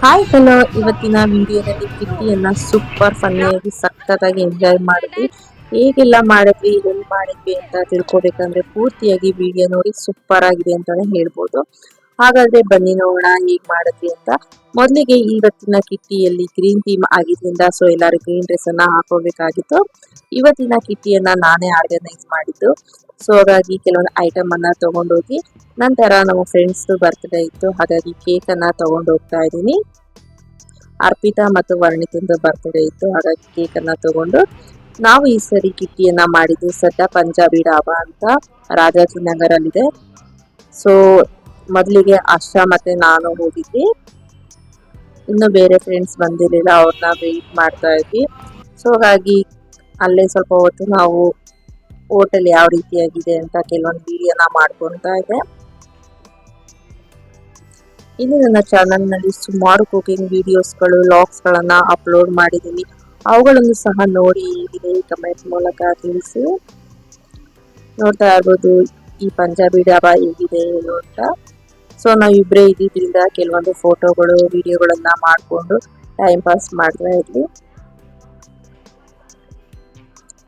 Hi hello, ಇವತ್ತಿನ ವಿಡಿಯೋದಲ್ಲಿ ಕಿಟ್ಟಿಯನ್ನ super ಫನ್ನಿಯಾಗಿ ಸಖತ್ತಾಗಿ ಎಂಜಾಯ್ ಮಾಡಿದ್ವಿ. ಹೇಗೆಲ್ಲ ಮಾಡಿದ್ವಿ, ಎಲ್ಲಿ ಮಾಡಿದ್ವಿ ಅಂತ ತಿಳ್ಕೊಬೇಕಂದ್ರೆ ಪೂರ್ತಿಯಾಗಿ ವಿಡಿಯೋ ನೋಡಿ. ಸೂಪರ್ ಆಗಿದೆ ಅಂತಾನೆ ಹೇಳ್ಬೋದು. ಹಾಗಾದ್ರೆ ಬನ್ನಿ ನೋಡೋಣ ಹೇಗ್ ಮಾಡಿದ್ವಿ ಅಂತ. ಮೊದಲಿಗೆ ಇವತ್ತಿನ ಕಿಟ್ಟಿಯಲ್ಲಿ ಗ್ರೀನ್ ಥೀಮ್ ಆಗಿದ್ರಿಂದ ಸೊ ಎಲ್ಲರೂ ಗ್ರೀನ್ ಡ್ರೆಸ್ ಅನ್ನ ಹಾಕೋಬೇಕಾಗಿತ್ತು. ಇವತ್ತಿನ ಕಿಟ್ಟಿಯನ್ನ ನಾನೇ ಆರ್ಗನೈಸ್ ಮಾಡಿದ್ದು. ಸೊ ಹಾಗಾಗಿ ಕೆಲವೊಂದು ಐಟಮ್ ಅನ್ನ ತಗೊಂಡೋಗಿ, ನಂತರ ನಮ್ಮ ಫ್ರೆಂಡ್ಸ್ ಬರ್ತ್ಡೇ ಇತ್ತು, ಹಾಗಾಗಿ ಕೇಕ್ ಅನ್ನ ತಗೊಂಡು ಹೋಗ್ತಾ ಇದ್ದೀನಿ. ಅರ್ಪಿತಾ ಮತ್ತು ವರ್ಣಿತಂದು ಬರ್ತ್ಡೇ ಇತ್ತು, ಹಾಗಾಗಿ ಕೇಕ್ ಅನ್ನ ತಗೊಂಡು ನಾವು ಈ ಸರಿ ಕಿಟ್ಟಿಯನ್ನ ಮಾಡಿದ್ದು ಸದ್ದ ಪಂಜಾಬಿ ಡಾಬಾ ಅಂತ ರಾಜಾಜಿನಗರಲ್ಲಿದೆ. ಸೊ ಮೊದಲಿಗೆ ಆಶಾ ಮತ್ತೆ ನಾನು ಹೋಗಿದ್ವಿ, ಇನ್ನು ಬೇರೆ ಫ್ರೆಂಡ್ಸ್ ಬಂದಿರಲಿಲ್ಲ, ಅವ್ರನ್ನ ವೆಯ್ಟ್ ಮಾಡ್ತಾ ಇದ್ವಿ. ಸೊ ಹಾಗಾಗಿ ಅಲ್ಲೇ ಸ್ವಲ್ಪ ಹೊತ್ತು ನಾವು ಹೋಟೆಲ್ ಯಾವ ರೀತಿಯಾಗಿದೆ ಅಂತ ಕೆಲವೊಂದು ವಿಡಿಯೋನ ಮಾಡ್ಕೊತಾ ಇದೆ. ಇನ್ನು ನನ್ನ ಚಾನಲ್ನಲ್ಲಿ ಸುಮಾರು ಕುಕಿಂಗ್ ವಿಡಿಯೋಸ್ಗಳು, ಲಾಗ್ಸ್ಗಳನ್ನ ಅಪ್ಲೋಡ್ ಮಾಡಿದ್ದೀನಿ. ಅವುಗಳನ್ನು ಸಹ ನೋಡಿ ಹೇಗಿದೆ ಕಮೆಂಟ್ ಮೂಲಕ ತಿಳಿಸಿ. ನೋಡ್ತಾ ಇರ್ಬೋದು ಈ ಪಂಜಾಬಿ ಡಾಬಾ ಹೇಗಿದೆ ಏನು ಅಂತ. ಸೊ ನಾವಿಬ್ಬರೇ ಇದ್ದಿದ್ರಿಂದ ಕೆಲವೊಂದು ಫೋಟೋಗಳು, ವಿಡಿಯೋಗಳನ್ನ ಮಾಡಿಕೊಂಡು ಟೈಮ್ ಪಾಸ್ ಮಾಡ್ತಾ ಇದ್ವಿ.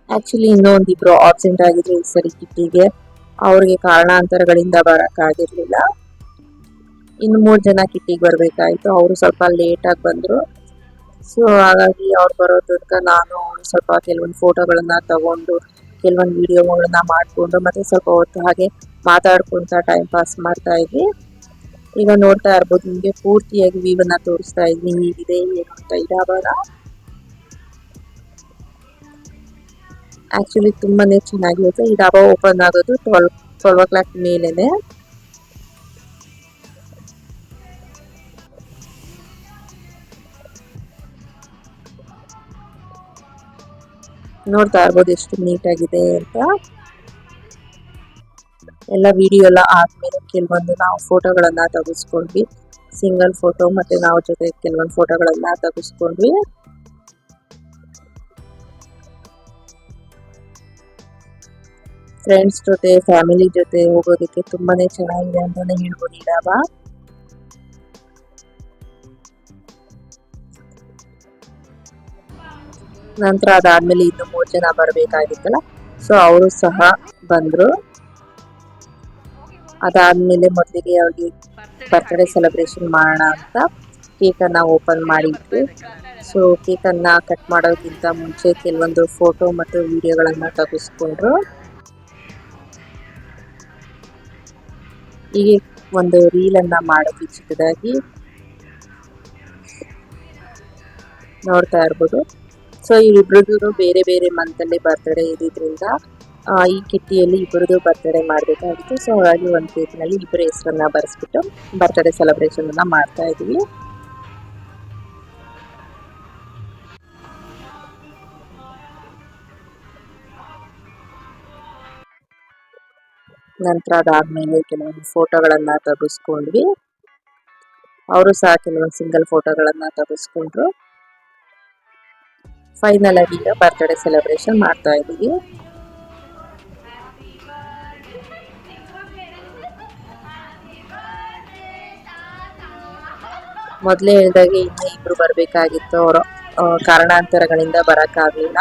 ಆಕ್ಚುಲಿ ಇನ್ನೊಂದಿಬ್ರು ಆಬ್ಸೆಂಟ್ ಆಗಿದ್ರು ಈ ಸರಿ ಕಿಟ್ಟಿಗೆ, ಅವ್ರಿಗೆ ಕಾರಣಾಂತರಗಳಿಂದ ಬರೋಕ್ಕಾಗಿರ್ಲಿಲ್ಲ. ಇನ್ನು 3 ಜನ ಕಿಟ್ಟಿಗೆ ಬರಬೇಕಾಯಿತು, ಅವರು ಸ್ವಲ್ಪ ಲೇಟಾಗಿ ಬಂದರು. ಸೊ ಹಾಗಾಗಿ ಅವ್ರು ಬರೋ ತನಕ ನಾನು ಸ್ವಲ್ಪ ಕೆಲವೊಂದು ಫೋಟೋಗಳನ್ನ ತಗೊಂಡು ಕೆಲವೊಂದು ವಿಡಿಯೋಗಳನ್ನ ಮಾಡಿಕೊಂಡು ಮತ್ತೆ ಸ್ವಲ್ಪ ಹೊತ್ತು ಹಾಗೆ ಮಾತಾಡ್ಕೊತ ಟೈಮ್ ಪಾಸ್ ಮಾಡ್ತಾ ಇದ್ವಿ. ಈಗ ನೋಡ್ತಾ ಇರ್ಬೋದು ನಿಮಗೆ ಪೂರ್ತಿಯಾಗಿ ವ್ಯೂವನ್ನ ತೋರಿಸ್ತಾ ಇದ್ದೀನಿ ಹೇಗಿದೆ ಏನು ಅಂತ ಈ ಡಾಬಾನ. ಆಕ್ಚುಲಿ ತುಂಬಾನೇ ಚೆನ್ನಾಗಿರುತ್ತೆ. ಈ ಡಾಬಾ ಓಪನ್ ಆಗೋದು 12 o'clock ಮೇಲೇನೆ. ನೋಡ್ತಾ ಇರ್ಬೋದು ಎಷ್ಟು ನೀಟಾಗಿದೆ ಅಂತ. ಎಲ್ಲ ವಿಡಿಯೋ ಎಲ್ಲ ಆದ್ಮೇಲೆ ಕೆಲವೊಂದು ನಾವು ಫೋಟೋಗಳನ್ನ ತೆಗೆಸ್ಕೊಂಡ್ವಿ, ಸಿಂಗಲ್ ಫೋಟೋ ಮತ್ತೆ ನಾವು ಜೊತೆ ಕೆಲವೊಂದು ಫೋಟೋಗಳನ್ನ ತೆಗೆಸ್ಕೊಂಡ್ವಿ. ಫ್ರೆಂಡ್ಸ್ ಜೊತೆ, ಫ್ಯಾಮಿಲಿ ಜೊತೆ ಹೋಗೋದಕ್ಕೆ ತುಂಬಾನೇ ಚೆನ್ನಾಗಿದೆ ಅಂತಾನೆ ಹೇಳ್ಬೋದು ಈ ಡಾಬಾ. ನಂತರ ಅದಾದ್ಮೇಲೆ ಇನ್ನು 3 ಜನ ಬರಬೇಕಾಗಿತ್ತಲ್ಲ, ಸೊ ಅವರು ಸಹ ಬಂದ್ರು. ಅದಾದ್ಮೇಲೆ ಮೊದಲಿಗೆ ಅವ್ರಿಗೆ ಬರ್ತ್ಡೇ ಸೆಲೆಬ್ರೇಷನ್ ಮಾಡೋಣ ಅಂತ ಕೇಕ್ ಅನ್ನ ಓಪನ್ ಮಾಡಿದ್ವಿ. ಸೊ ಕೇಕ್ ಅನ್ನ ಕಟ್ ಮಾಡೋಕ್ಕಿಂತ ಮುಂಚೆ ಕೆಲವೊಂದು ಫೋಟೋ ಮತ್ತು ವಿಡಿಯೋಗಳನ್ನ ತೆಗೆಸ್ಕೊಂಡ್ರು. ಹೀಗೆ ಒಂದು ರೀಲ್ ಅನ್ನ ಮಾಡೋದು ಚಿಕ್ಕದಾಗಿ ನೋಡ್ತಾ ಇರ್ಬೋದು. ಸೊ ಇಬ್ರದ್ದು ಬೇರೆ ಬೇರೆ ಮಂತ್ ಅಲ್ಲಿ ಬರ್ತ್ಡೇ ಇದ್ದಿದ್ರಿಂದ ಈ ಕಿಟ್ಟಿಯಲ್ಲಿ ಇಬ್ಬರದು ಬರ್ತ್ಡೇ ಮಾಡಬೇಕಾಗಿತ್ತು. ಸೊ ಹಾಗಾಗಿ ಒಂದು ಕೇಕ್ನಲ್ಲಿ ಇಬ್ಬರ ಹೆಸರನ್ನ ಬರೆಸ್ಬಿಟ್ಟು ಬರ್ತ್ಡೇ ಸೆಲೆಬ್ರೇಷನ್ ಅನ್ನ ಮಾಡ್ತಾ ಇದ್ವಿ. ನಂತರ ಅದಾದ್ಮೇಲೆ ಕೆಲವೊಂದು ಫೋಟೋಗಳನ್ನ ತೆಗೆಸ್ಕೊಂಡ್ವಿ. ಅವರು ಸಹ ಕೆಲವೊಂದು ಸಿಂಗಲ್ ಫೋಟೋಗಳನ್ನ ತೆಗೆಸ್ಕೊಂಡ್ರು. ಫೈನಲ್ ಆಗಿ ಈಗ ಬರ್ತ್ಡೇ ಸೆಲೆಬ್ರೇಷನ್ ಮಾಡ್ತಾ ಇದ್ದೀವಿ. ಮೊದಲೇ ಹೇಳಿದಾಗೆ ಇನ್ನು ಇಬ್ರು ಬರಬೇಕಾಗಿತ್ತು, ಅವರು ಕಾರಣಾಂತರಗಳಿಂದ ಬರೋಕ್ಕಾಗಲಿಲ್ಲ.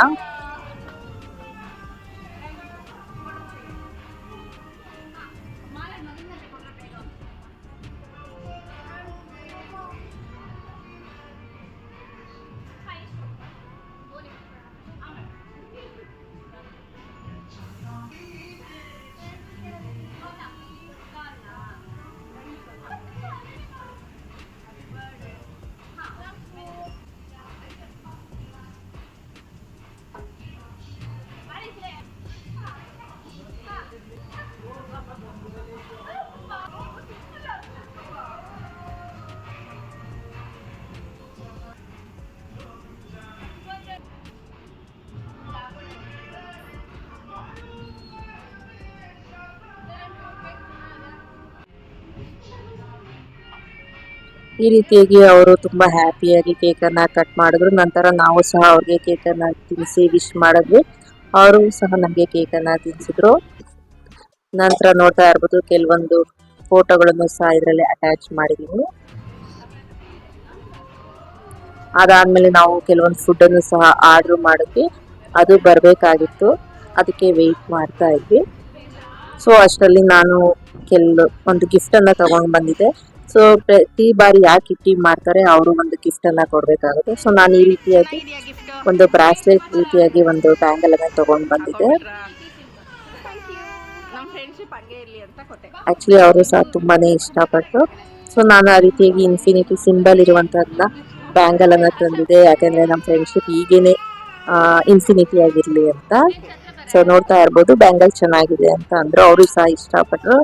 ಈ ರೀತಿಯಾಗಿ ಅವರು ತುಂಬಾ ಹ್ಯಾಪಿಯಾಗಿ ಕೇಕ್ ಅನ್ನ ಕಟ್ ಮಾಡಿದ್ರು. ನಂತರ ನಾವು ಸಹ ಅವ್ರಿಗೆ ಕೇಕ್ ಅನ್ನ ತಿನ್ನಿಸಿ ವಿಶ್ ಮಾಡಿದ್ವಿ. ಅವರು ಸಹ ನಮಗೆ ಕೇಕ್ ಅನ್ನ ತಿನ್ಸಿದ್ರು. ನಂತರ ನೋಡ್ತಾ ಇರ್ಬೋದು ಕೆಲವೊಂದು ಫೋಟೋಗಳನ್ನು ಸಹ ಇದರಲ್ಲಿ ಅಟ್ಯಾಚ್ ಮಾಡಿದೀನಿ. ಅದಾದ್ಮೇಲೆ ನಾವು ಕೆಲವೊಂದು ಫುಡ್ಡನ್ನು ಸಹ ಆರ್ಡರ್ ಮಾಡಿದ್ವಿ, ಅದು ಬರಬೇಕಾಗಿತ್ತು, ಅದಕ್ಕೆ ವೆಯ್ಟ್ ಮಾಡ್ತಾ ಇದ್ವಿ. ಸೊ ಅಷ್ಟರಲ್ಲಿ ನಾನು ಒಂದು ಗಿಫ್ಟನ್ನು ತಗೊಂಡು ಬಂದಿದ್ದೆ. ಸೊ ಪ್ರತಿ ಬಾರಿ ಯಾಕೆ ಕಿಟ್ಟಿ ಮಾಡ್ತಾರೆ, ಅವರು ಒಂದು ಗಿಫ್ಟನ್ನು ಕೊಡಬೇಕಾಗುತ್ತೆ. ಸೊ ನಾನು ಈ ರೀತಿಯಾಗಿ ಒಂದು ಬ್ರಾಸ್ಲೆಟ್ ರೀತಿಯಾಗಿ ಒಂದು ಬ್ಯಾಂಗಲ್ ಅನ್ನು ತಗೊಂಡು ಬಂದಿದ್ದೆ. ಆಕ್ಚುಲಿ ಅವರು ಸಹ ತುಂಬಾನೇ ಇಷ್ಟಪಟ್ಟರು. ಸೊ ನಾನು ಆ ರೀತಿಯಾಗಿ ಇನ್ಫಿನಿಟಿ ಸಿಂಬಲ್ ಇರುವಂತಹದ್ನ ಬ್ಯಾಂಗಲ್ ಅನ್ನ ತಂದಿದೆ, ಯಾಕಂದ್ರೆ ನಮ್ಮ ಫ್ರೆಂಡ್ಶಿಪ್ ಹೀಗೇನೆ ಇನ್ಫಿನಿಟಿ ಆಗಿರ್ಲಿ ಅಂತ. ಸೊ ನೋಡ್ತಾ ಇರ್ಬೋದು, ಬ್ಯಾಂಗಲ್ ಚೆನ್ನಾಗಿದೆ ಅಂತ ಅಂದ್ರು, ಅವರು ಸಹ ಇಷ್ಟಪಟ್ರು.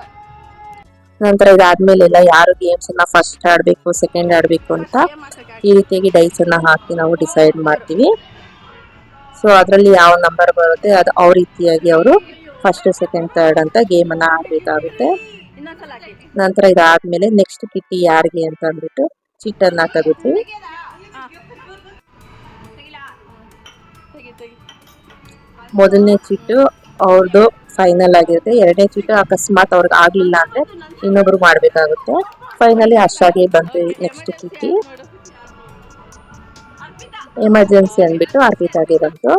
ನಂತರ ಇದಾದ್ಮೇಲೆಲ್ಲ ಯಾರು ಗೇಮ್ಸ್ ಅನ್ನ ಫಸ್ಟ್ ಆಡ್ಬೇಕು, ಸೆಕೆಂಡ್ ಆಡ್ಬೇಕು ಅಂತ ಈ ರೀತಿಯಾಗಿ ಡೈಸ್ ಅನ್ನ ಹಾಕಿ ನಾವು ಡಿಸೈಡ್ ಮಾಡ್ತೀವಿ. ಸೊ ಅದರಲ್ಲಿ ಯಾವ ನಂಬರ್ ಬರುತ್ತೆ ಅದು ಅವ್ರ ರೀತಿಯಾಗಿ ಅವರು ಫಸ್ಟ್ ಸೆಕೆಂಡ್ ಥರ್ಡ್ ಅಂತ ಗೇಮ್ ಅನ್ನ ಆಡ್ಬೇಕಾಗುತ್ತೆ. ನಂತರ ಇದಾದ್ಮೇಲೆ ನೆಕ್ಸ್ಟ್ ಕಿಟ್ಟಿ ಯಾರಿಗೆ ಅಂತ ಅಂದ್ಬಿಟ್ಟು ಚಿಟ್ಟನ್ನ ತೆಗೆದ್ವಿ. ಮೊದಲನೇ ಚಿಟ್ಟು ಅವ್ರದ್ದು ಫೈನಲ್ ಆಗಿರುತ್ತೆ. ಎರಡನೇ ಚಿಟ್ಟು ಅಕಸ್ಮಾತ್ ಅವ್ರಿಗೆ ಆಗ್ಲಿಲ್ಲ ಅಂದ್ರೆ ಇನ್ನೊಬ್ರು ಮಾಡ್ಬೇಕಾಗುತ್ತೆ. ಫೈನಲಿ ಅಷ್ಟಾಗಿ ಬಂತು ನೆಕ್ಸ್ಟ್ ಕಿಟ್ಟಿ. ಎಮರ್ಜೆನ್ಸಿ ಅಂದ್ಬಿಟ್ಟು ಅರ್ಪಿತಾಗೆ ಬಂತು.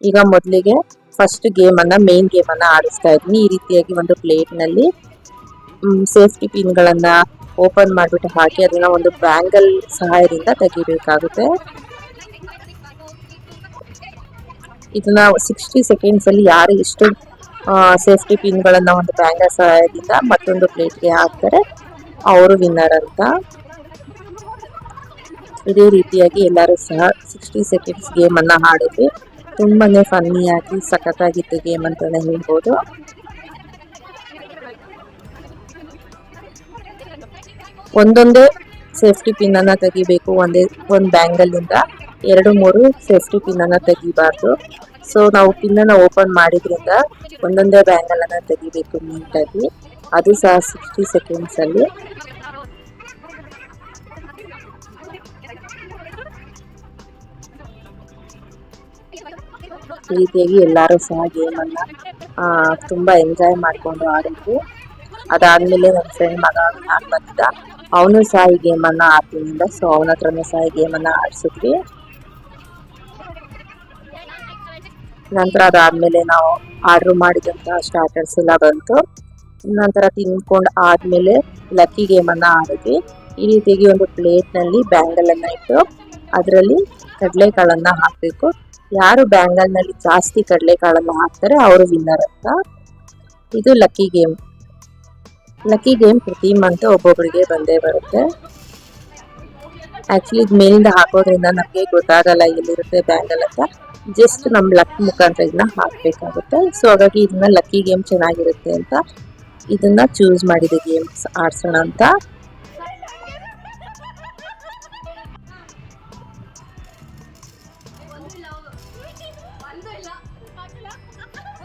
ಈಗ ಮೊದಲಿಗೆ ಫಸ್ಟ್ ಮೇನ್ ಗೇಮ್ ಅನ್ನ ಆಡಿಸ್ತಾ ಇದ್ವಿ. ಈ ರೀತಿಯಾಗಿ ಒಂದು ಪ್ಲೇಟ್ ನಲ್ಲಿ ಸೇಫ್ಟಿ ಪಿನ್ ಗಳನ್ನ ಓಪನ್ ಮಾಡ್ಬಿಟ್ಟು ಹಾಕಿ ಅದನ್ನ ಒಂದು ಬ್ಯಾಂಗಲ್ ಸಹಾಯದಿಂದ ತೆಗಿಬೇಕಾಗುತ್ತೆ. ಇದನ್ನ 60 ಸೆಕೆಂಡ್ಸ್ ಅಲ್ಲಿ ಯಾರು ಎಷ್ಟು ಸೇಫ್ಟಿ ಪಿನ್ ಗಳನ್ನ ಒಂದು ಬ್ಯಾಂಗಲ್ ಸಹಾಯದಿಂದ ಮತ್ತೊಂದು ಪ್ಲೇಟ್ಗೆ ಹಾಕ್ತಾರೆ ಅವರು ವಿನ್ನರ್ ಅಂತ. ಇದೇ ರೀತಿಯಾಗಿ ಎಲ್ಲರೂ ಸಹ 60 ಸೆಕೆಂಡ್ಸ್ ಗೇಮ್ ಅನ್ನ ಆಡಿದ್ವಿ. ತುಂಬಾನೇ ಫನ್ನಿಯಾಗಿ ಸಖತ್ತಾಗಿತ್ತು ಗೇಮ್ ಅಂತಾನೆ ಹೇಳ್ಬೋದು. ಒಂದೊಂದೇ ಸೇಫ್ಟಿ ಪಿನ್ ಅನ್ನ ತೆಗಿಬೇಕು. ಒಂದು ಬ್ಯಾಂಗಲ್ ಇಂದ 2-3 ಸೇಫ್ಟಿ ಪಿನ್ ಅನ್ನ ತೆಗಿಬಾರ್ದು. ಸೊ ನಾವು ಪಿನ್ ಅನ್ನ ಓಪನ್ ಮಾಡಿದ್ರಿಂದ ಒಂದೊಂದೇ ಬ್ಯಾಂಗಲ್ ಅನ್ನ ತೆಗಿಬೇಕು ನೀಟಾಗಿ, ಅದು ಸಹ 60 ಸೆಕೆಂಡ್ಸ್ ಅಲ್ಲಿ. ಈ ರೀತಿಯಾಗಿ ಎಲ್ಲರೂ ಸಹ ಗೇಮ್ ಅನ್ನ ತುಂಬಾ ಎಂಜಾಯ್ ಮಾಡ್ಕೊಂಡು ಆಡಿದ್ವಿ. ಅದಾದ್ಮೇಲೆ ನನ್ನ ಫ್ರೆಂಡ್ ಮಗ ಬಂದಿದ್ದ, ಅವನು ಸಹ ಈ ಗೇಮ್ ಅನ್ನ ಆಡ್ತಿದ್ದ. ಸೊ ಅವನ ಹತ್ರನೂ ಸಹ ಈ ಗೇಮ್ ಅನ್ನ ಆಡ್ಸಿದ್ವಿ. ನಂತರ ಅದಾದ್ಮೇಲೆ ನಾವು ಆರ್ಡರ್ ಮಾಡಿದಂತಹ ಸ್ಟಾರ್ಟರ್ಸ್ ಎಲ್ಲ ಬಂತು. ನಂತರ ತಿನ್ಕೊಂಡು ಆದ್ಮೇಲೆ ಲಕ್ಕಿ ಗೇಮ್ ಅನ್ನ ಆಡಿದ್ವಿ. ಈ ರೀತಿಯಾಗಿ ಒಂದು ಪ್ಲೇಟ್ ನಲ್ಲಿ ಬ್ಯಾಂಗಲ್ ಅನ್ನ ಇಟ್ಟು ಅದರಲ್ಲಿ ಕಡಲೆಕಾಳನ್ನ ಹಾಕ್ಬೇಕು. ಯಾರು ಬ್ಯಾಂಗಲ್ ನಲ್ಲಿ ಜಾಸ್ತಿ ಕಡಲೆಕಾಳನ್ನ ಹಾಕ್ತಾರೆ ಅವರು ವಿನ್ನರ್ ಅಂತ. ಇದು ಲಕ್ಕಿ ಗೇಮ್. ಲಕ್ಕಿ ಗೇಮ್ ಪ್ರತಿ ಮಂತ್ ಒಬ್ಬೊಬ್ಬರಿಗೆ ಬಂದೇ ಬರುತ್ತೆ. ಆಕ್ಚುಲಿ ಇದು ಮೇಲಿಂದ ಹಾಕೋದ್ರಿಂದ ನಮಗೆ ಗೊತ್ತಾಗಲ್ಲ ಎಲ್ಲಿರುತ್ತೆ ಬ್ಯಾಂಗಲ್ ಅಂತ. ಜಸ್ಟ್ ನಮ್ ಲಕ್ ಮುಖಾಂತರ ಇದನ್ನ ಹಾಕ್ಬೇಕಾಗುತ್ತೆ. ಸೊ ಹಾಗಾಗಿ ಇದನ್ನ ಲಕ್ಕಿ ಗೇಮ್ ಚೆನ್ನಾಗಿರುತ್ತೆ ಅಂತ ಇದನ್ನ ಚೂಸ್ ಮಾಡಿದೆ ಗೇಮ್ಸ್ ಆಡ್ಸೋಣ ಅಂತ.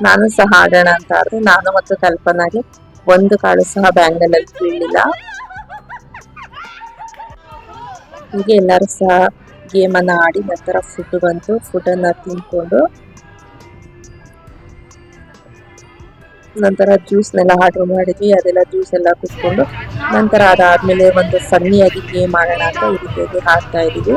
ನಾನು ಸಹ ಆಡೋಣ ಅಂತ ಆದ್ರೆ ನಾನು ಮತ್ತು ಕಲ್ಪನಾಗೆ ಒಂದು ಕಾಳು ಸಹ ಬ್ಯಾಂಗಲ್ ಅಲ್ಲಿ ಬೀಳಿಲ್ಲ. ಹೀಗೆ ಎಲ್ಲರೂ ಸಹ ಗೇಮ್ ಅನ್ನ ಆಡಿ ನಂತರ ಫುಡ್ ಬಂತು. ಫುಡ್ ಅನ್ನ ತಿನ್ಕೊಂಡು ನಂತರ ಜ್ಯೂಸ್ನೆಲ್ಲ ಆರ್ಡರ್ ಮಾಡಿದ್ವಿ. ಅದೆಲ್ಲ ಜ್ಯೂಸ್ ಎಲ್ಲ ಕುತ್ಕೊಂಡು ನಂತರ ಅದಾದ್ಮೇಲೆ ಒಂದು ಫನ್ನಿಯಾಗಿ ಗೇಮ್ ಆಡೋಣ ಅಂತ ಈ ರೀತಿಯಾಗಿ ಆಡ್ತಾ ಇದೀವಿ.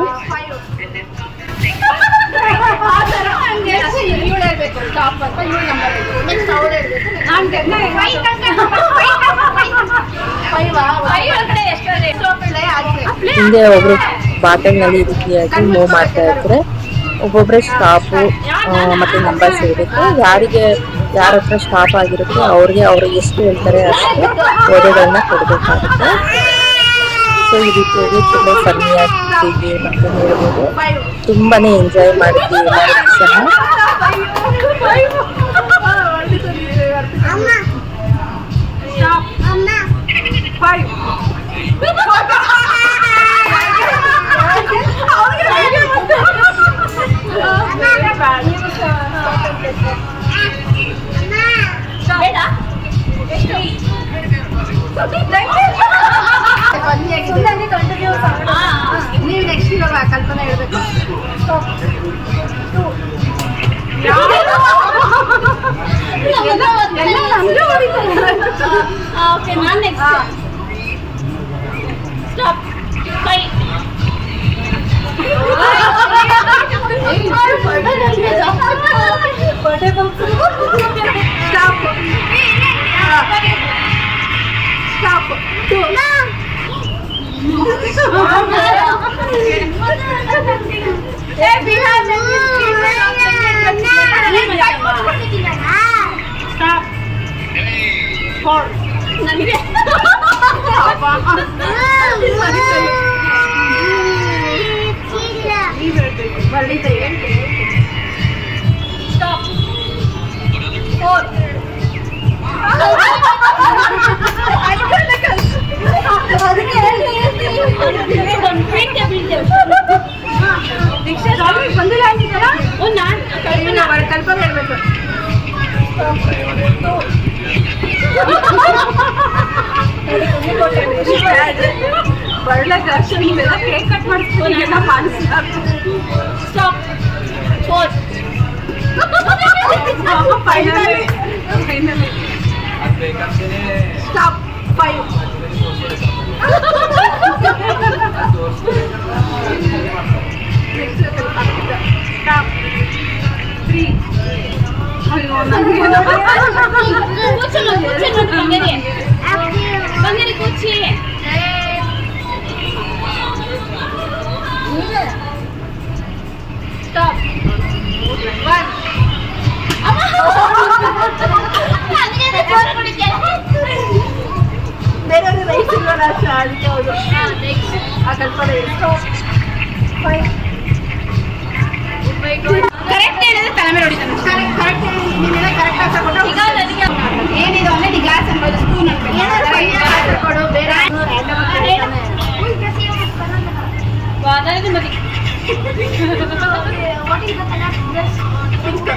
ಹಿಂದೆ ಒಬ್ರು ಬಾಟಲ್ ನಲ್ಲಿ ಈ ರೀತಿಯಾಗಿ ಮೂವ್ ಮಾಡ್ತಾ ಇದ್ರೆ ಒಬ್ಬೊಬ್ರೆ ಸ್ಟಾಪು ಮತ್ತೆ ನಂಬರ್ಸ್ ಇರಬೇಕು. ಯಾರ ಹತ್ರ ಸ್ಟಾಪ್ ಆಗಿರುತ್ತೆ ಅವ್ರು ಎಷ್ಟು ಹೇಳ್ತಾರೆ ಅಷ್ಟು ಓದೋದನ್ನ ಕೊಡ್ಬೇಕಾಗುತ್ತೆ. ಸೊ ಈ ರೀತಿಯಾಗಿ ತುಂಬಾ ಫನ್ನಿಯಾಗಿ ಗೇಮ್ ಅಂತ ಹೇಳ್ಬೋದು. ತುಂಬಾನೇ ಎಂಜಾಯ್ ಮಾಡಿದ್ವಿ ಎಲ್ಲರೂ ಸಹ. ನೀವು ನೆಕ್ಸ್ಟ್ ಕಲ್ಪನೆ ಹೇಳ್ಬೇಕು. ಓಕೆ ನಾನು ನೆಕ್ಸ್ಟ್ ಸ್ಟಾಪ್ ನನಗೆ ಸ್ಟಾಪ್ 4 ಬಂದಿಲ್ಲ ಅಂತಿದ್ದಲ್ಲ ಕಲ್ಪನೆ ಹೇಳ್ಬೇಕು ಬರ್ಲಕ್ಕ ಕೇಕ್ ಕಟ್ ಮಾಡ್ತೀನಿ ಸ್ಟಾಪ್ 4 ಫೈನಲಿ ಸ್ಟಾಪ್ 5 ಸ್ಟಾಪ್ 3 ಅಯ್ಯೋ ನನಗೆ ಬಂದಿರಿ ಕೂಚಿ ಸ್ಟಾಪ್ 1 ಬೇರೆ ರೈಸ್ ಇಲ್ವಲ್ಲ ಅದಕ್ಕೆ ಹೌದು ಆ ಕಲ್ಪನೆ ಕರೆಕ್ಟ್ ಹೇಳಿದ್ರೆ ತಲೆ ಮೇಲೆ ಹೊಡಿತಾನೆ ಕರೆಕ್ಟ್ ನೀನೆಲ್ಲ ಕರೆಕ್ಟ್ ಆಗಿ ತಗೊಂಡು ಈಗ ನನಗೆ ಏನಿದು ಅಂದ್ರೆ ನೀ ಗ್ಲಾಸ್ ಅನ್ಬೋದು ಸ್ಪೂನ್ ಅನ್ಬೋದು ಕೊಡು ಬೇರೆ ವಾದಾದ ಮದಿ what is the colour this pink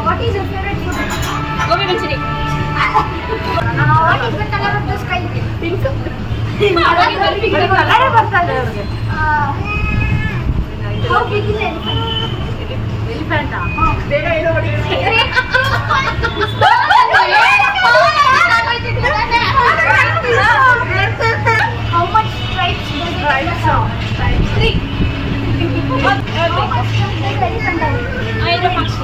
What is your favorite food? Gobi manchuri. What is the color of the sky? Pink. Color ಬರ್ತದೆ ಅವರಿಗೆ. How big is elephant? Elephant ಆ? ಬೇಗ ಏನೋ ಹೊಡಿ. How much stripes does it have? 3. How much does the elephant have? 5 marks.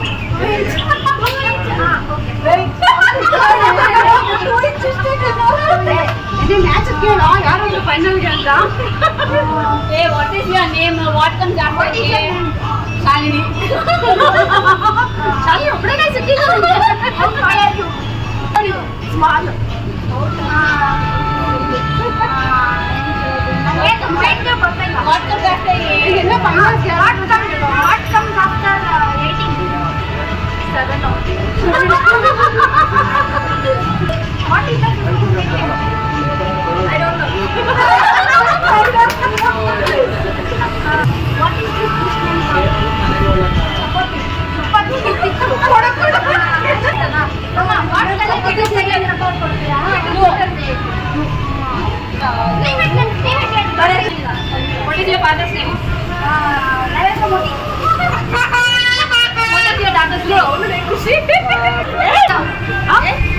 ಯಾರು ಫೈನಲ್ಗೆ ಅಂತ ಏ what is your name what comes after Shalini Shalini ಒಬ್ಬನೇ ಸಿಕ್ಕಿಲ್ಲ small what comes after 7 What is that? I don't know. What is this dish name called? Chapati. Mama, what color is this second report ಕೊಡ್ತೀರಾ? What is your father's name? Narendra Modi. What is your daughter's name? ಖುಷಿ.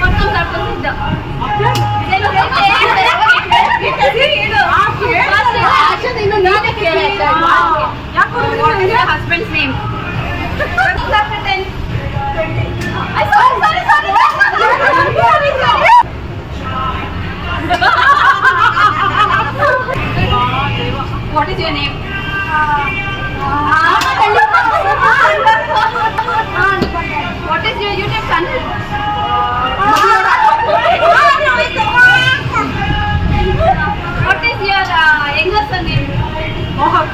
What comes after this? Husband's name. After 10. Sorry. What is your name? What is your YouTube channel? What is your younger son name? Mohab.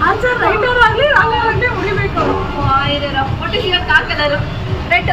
Answer right or wrong? What is your car color? Red.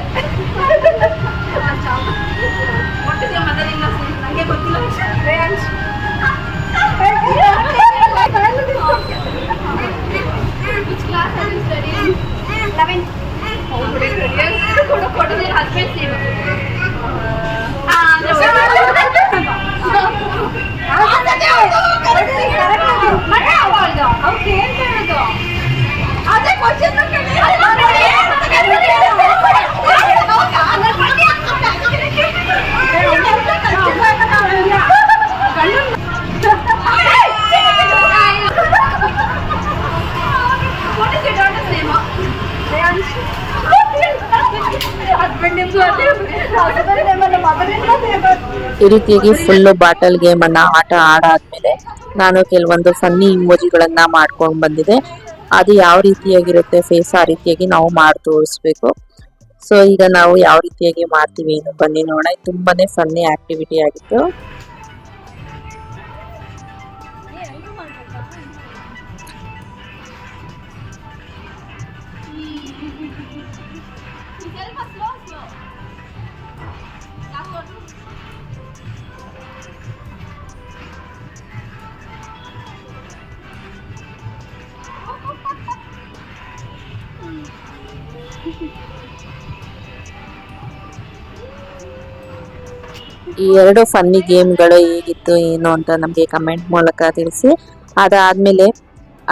ಈ ರೀತಿಯಾಗಿ full bottle game ಅನ್ನ ಆಟ ಆಡಾದ್ಮೇಲೆ ನಾನು ಕೆಲವೊಂದು funny ಇಮೋಜಿಗಳನ್ನ ಮಾಡ್ಕೊಂಡು ಬಂದಿದೆ. ಅದು ಯಾವ ರೀತಿಯಾಗಿರುತ್ತೆ ಫೇಸ್ ಆ ರೀತಿಯಾಗಿ ನಾವು ಮಾಡಿ ತೋರಿಸ್ಬೇಕು. ಸೊ ಈಗ ನಾವು ಯಾವ ರೀತಿಯಾಗಿ ಮಾಡ್ತೀವಿ ಏನು ಬನ್ನಿ ನೋಡೋಣ. ಇದು ತುಂಬಾನೇ ಫನ್ನಿ ಆಕ್ಟಿವಿಟಿ ಆಗಿತ್ತು. ಈ ಎರಡು ಫನ್ನಿ ಗೇಮ್ಗಳು ಹೇಗಿತ್ತು ಏನು ಅಂತ ನಮಗೆ ಕಮೆಂಟ್ ಮೂಲಕ ತಿಳಿಸಿ. ಅದಾದ್ಮೇಲೆ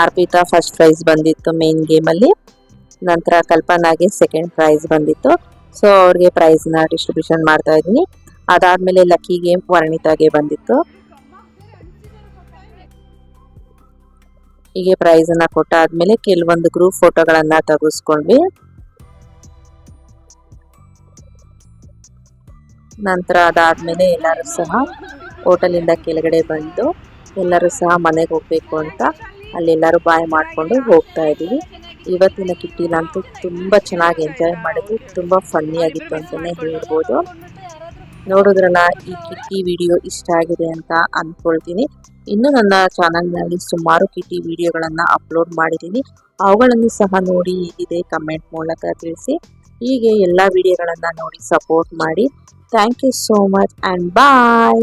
ಅರ್ಪಿತಾ ಫಸ್ಟ್ ಪ್ರೈಸ್ ಬಂದಿತ್ತು ಮೇನ್ ಗೇಮಲ್ಲಿ. ನಂತರ ಕಲ್ಪನಾಗೆ ಸೆಕೆಂಡ್ ಪ್ರೈಸ್ ಬಂದಿತ್ತು. ಸೊ ಅವ್ರಿಗೆ ಪ್ರೈಸ್ನ ಡಿಸ್ಟ್ರಿಬ್ಯೂಷನ್ ಮಾಡ್ತಾ ಇದ್ದೀನಿ. ಅದಾದ್ಮೇಲೆ ಲಕ್ಕಿ ಗೇಮ್ ವರ್ಣಿತಾಗೆ ಬಂದಿತ್ತು. ಹೀಗೆ ಪ್ರೈಸನ್ನ ಕೊಟ್ಟಾದ್ಮೇಲೆ ಕೆಲವೊಂದು ಗ್ರೂಪ್ ಫೋಟೋಗಳನ್ನ ತೆಗೆಸ್ಕೊಂಡ್ವಿ. ನಂತರ ಅದಾದ್ಮೇಲೆ ಎಲ್ಲರೂ ಸಹ ಹೋಟೆಲಿಂದ ಕೆಳಗಡೆ ಬಂದು ಎಲ್ಲರೂ ಸಹ ಮನೆಗೆ ಹೋಗ್ಬೇಕು ಅಂತ ಅಲ್ಲೆಲ್ಲರೂ ಬಾಯ್ ಮಾಡಿಕೊಂಡು ಹೋಗ್ತಾ ಇದ್ದೀವಿ. ಇವತ್ತಿನ ಕಿಟ್ಟಿನಂತೂ ತುಂಬ ಚೆನ್ನಾಗಿ ಎಂಜಾಯ್ ಮಾಡಿದ್ವಿ. ತುಂಬ ಫನ್ನಿ ಆಗಿತ್ತು ಅಂತಲೇ ಹೇಳ್ಬೋದು. ನೋಡಿದ್ರಲ್ಲ, ಈ ಕಿಟ್ಟಿ ವಿಡಿಯೋ ಇಷ್ಟ ಆಗಿದೆ ಅಂತ ಅಂದ್ಕೊಳ್ತೀನಿ. ಇನ್ನು ನನ್ನ ಚಾನಲ್ನಲ್ಲಿ ಸುಮಾರು ಕಿಟ್ಟಿ ವಿಡಿಯೋಗಳನ್ನು ಅಪ್ಲೋಡ್ ಮಾಡಿದ್ದೀನಿ. ಅವುಗಳನ್ನು ಸಹ ನೋಡಿ ಹೇಗಿದೆ ಕಮೆಂಟ್ ಮೂಲಕ ತಿಳಿಸಿ. ಹೀಗೆ ಎಲ್ಲ ವಿಡಿಯೋಗಳನ್ನು ನೋಡಿ ಸಪೋರ್ಟ್ ಮಾಡಿ. Thank you so much and bye.